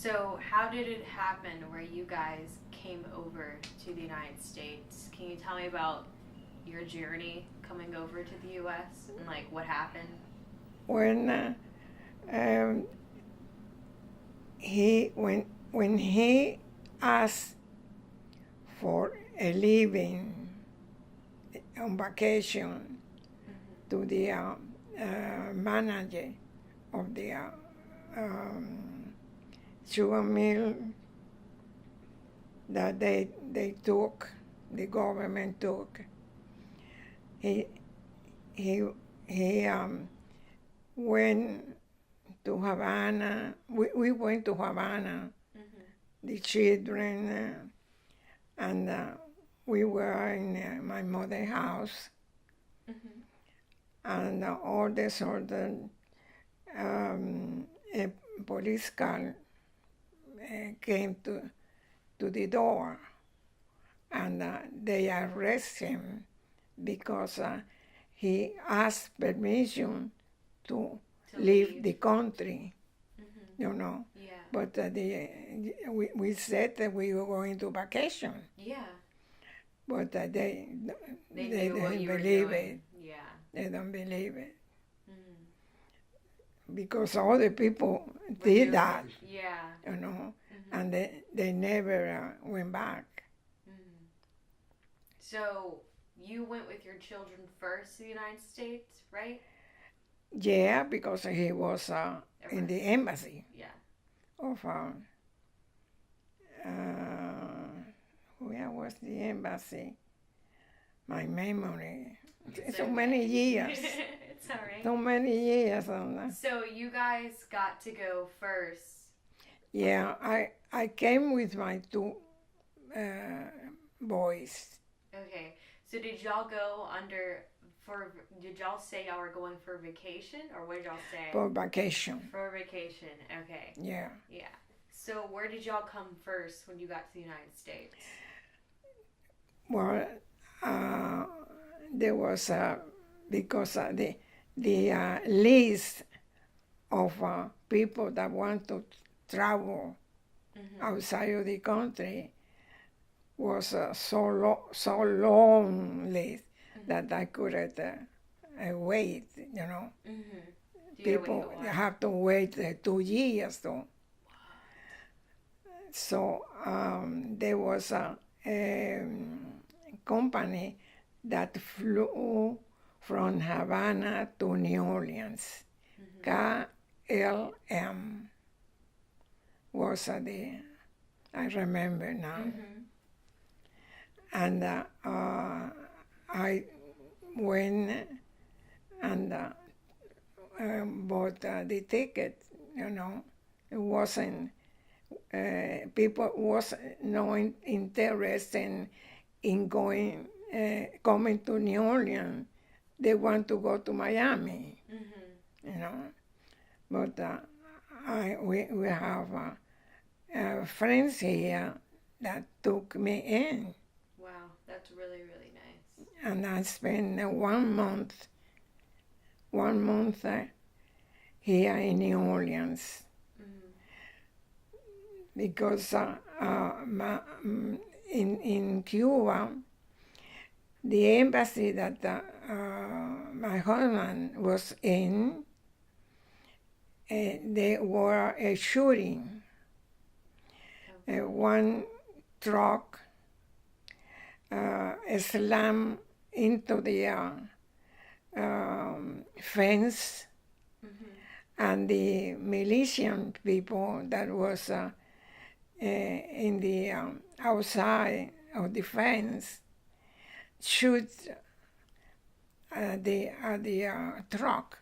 So, how did it happen where you guys came over to the United States? Can you tell me about your journey coming over to the US and like what happened? When um, when he asked for a living on vacation Mm-hmm. to the manager of the um, sugar mill that they took, the government took. He he he went to Havana. We went to Havana, Mm-hmm. the children, and we were in my mother's house, Mm-hmm. and all of a sudden, a police car came to the door, and they arrest him because he asked permission to To leave leave. the country, Mm-hmm. you know. Yeah. But we said that we were going to vacation, Yeah. but They they knew what didn't you were believe it. doing. Yeah. They don't believe it Mm-hmm. because other people We're did doing that, it. Yeah. you know, Mm-hmm. and they never went back. Mm-hmm. So, you went with your children first to the United States, right? Yeah, because he was in the Arrested. embassy Yeah. of where was the embassy? My memory. It's So many okay. years, It's all right. so many years on that. So you guys got to go first. Yeah, I came with my two uh, boys. Okay. So did y'all go under for? Did y'all say y'all were going for vacation, or what did y'all say? For vacation. For vacation. Okay. Yeah. Yeah. So where did y'all come first when you got to the United States? Well, uh, there was because the list of people that want to travel Mm-hmm. outside of the country was so long list Mm-hmm. that I couldn't wait. You know, Mm-hmm. You had to wait a people while. have to wait 2 years though. What? So there was a company that flew from Havana to New Orleans. Mm-hmm. KLM was I remember now. Mm-hmm. And I went and bought the ticket, you know. It wasn't, people was no interest in going, coming to New Orleans. They want to go to Miami, Mm-hmm. you know. But we have friends here that took me in, Wow, that's really really nice. and I spent 1 month here in New Orleans Mm-hmm. because in Cuba, the embassy that my husband was in, they were a shooting. Okay. One truck slammed into the fence, Mm-hmm. and the militian people that was in the outside of the fence shoot the truck,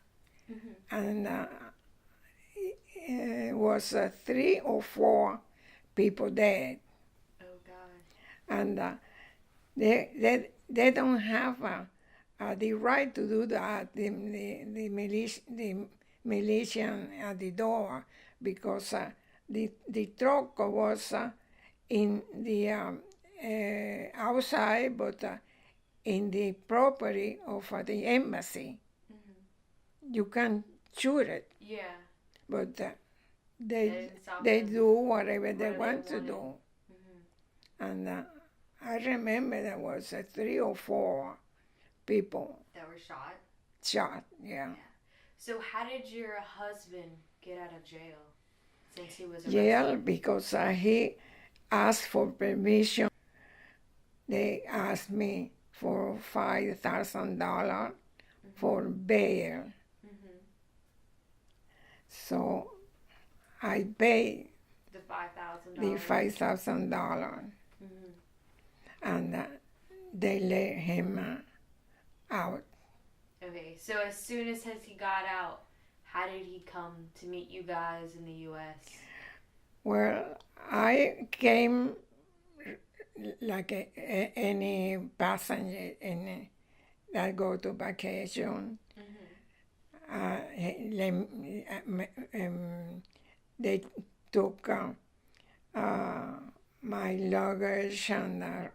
Mm-hmm. and it was 3 or 4 people dead, Oh God. and they don't have the right to do that. The militian at the door because the truck was in the outside, but in the property of the embassy. Mm-hmm. You can shoot it, Yeah. but they didn't stop they them. do whatever they Whatever want they to do. wanted. Mhm. And I remember there was 3 or 4 people That were shot. shot. Yeah. So how did your husband get out of jail since he was arrested? Jail because he asked for permission. They asked me for $5,000 for bail. Mhm. So I paid The $5,000. the $5,000, Mhm. and they let him out. Okay, so as soon as he got out, how did he come to meet you guys in the U.S.? Well, I came like any passenger that go to vacation. They took my luggage, and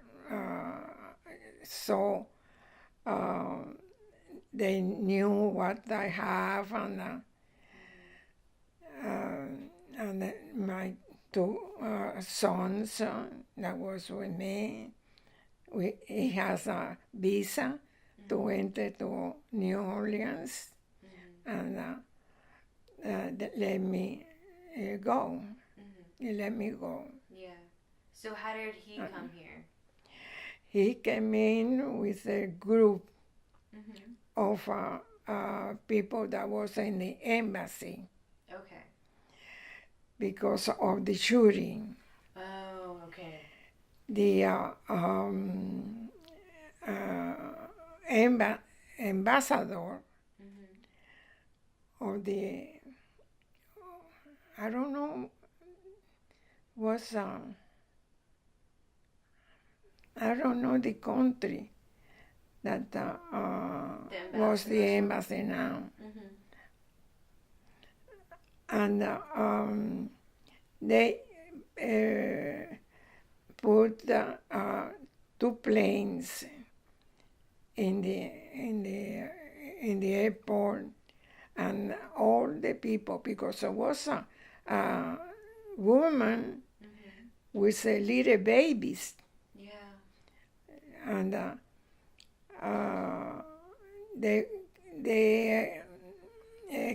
so they knew what I have, and my 2 sons that was with me. He has a visa to enter to New Orleans, and they let me go. He let me go. Yeah. So how did he come here? He came in with a group of people that was in the embassy Okay. because of the shooting. Oh, okay. The ambassador of the, I don't know, was I don't know the country that was the embassy now. And they put 2 planes in the airport, and all the people, because there was a woman with little babies. Yeah. And they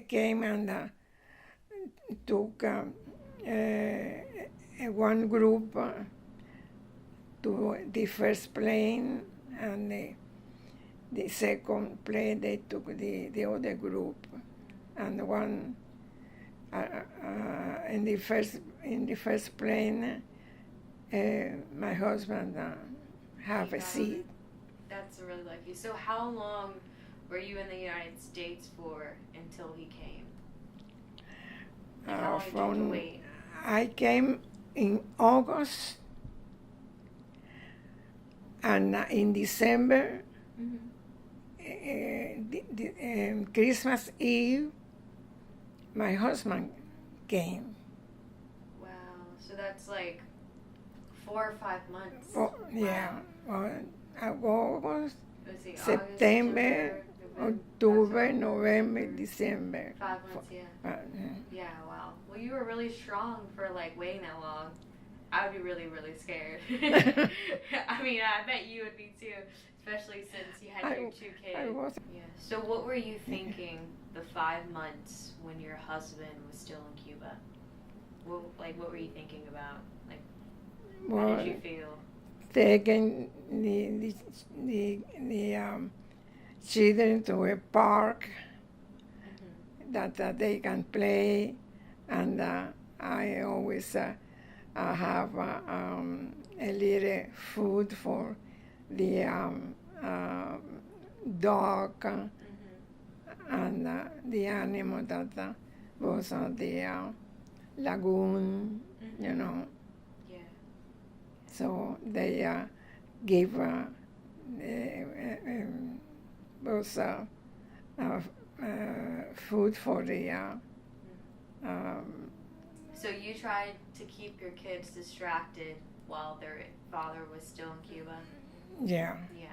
came and took one group to the first plane, and the second plane they took the other group, and one in the first plane, my husband have a seat. That's really lucky. So how long were you in the United States for until he came? Like how long did you have to wait? I came in August, and in December, Christmas Eve, my husband came. Wow. So that's like 4 or 5 months. Yeah. August, Let's see, September, October, November, December. 5 months, yeah. Yeah, wow. Well, you were really strong for like waiting that long. I would be really, really scared. I mean, I bet you would be too, especially since you had your 2 kids. I was. Yeah. So what were you thinking the 5 months when your husband was still in Cuba? What were you thinking about? Like, how did you feel? Taking the children to a park that they can play, and I always have a little food for the dog and the animal that was on the lagoon, you know. Yeah. So they give was food for the. So you tried to keep your kids distracted while their father was still in Cuba? Yeah. Yeah.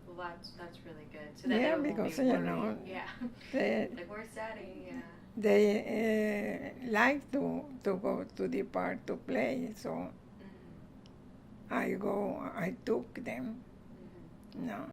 Well, that's really good. So that Yeah, they won't because be you worried. know. Yeah. They, like, where's Daddy? Yeah. they like to go to the park to play, so Mm-hmm. I took them. Mm-hmm. No.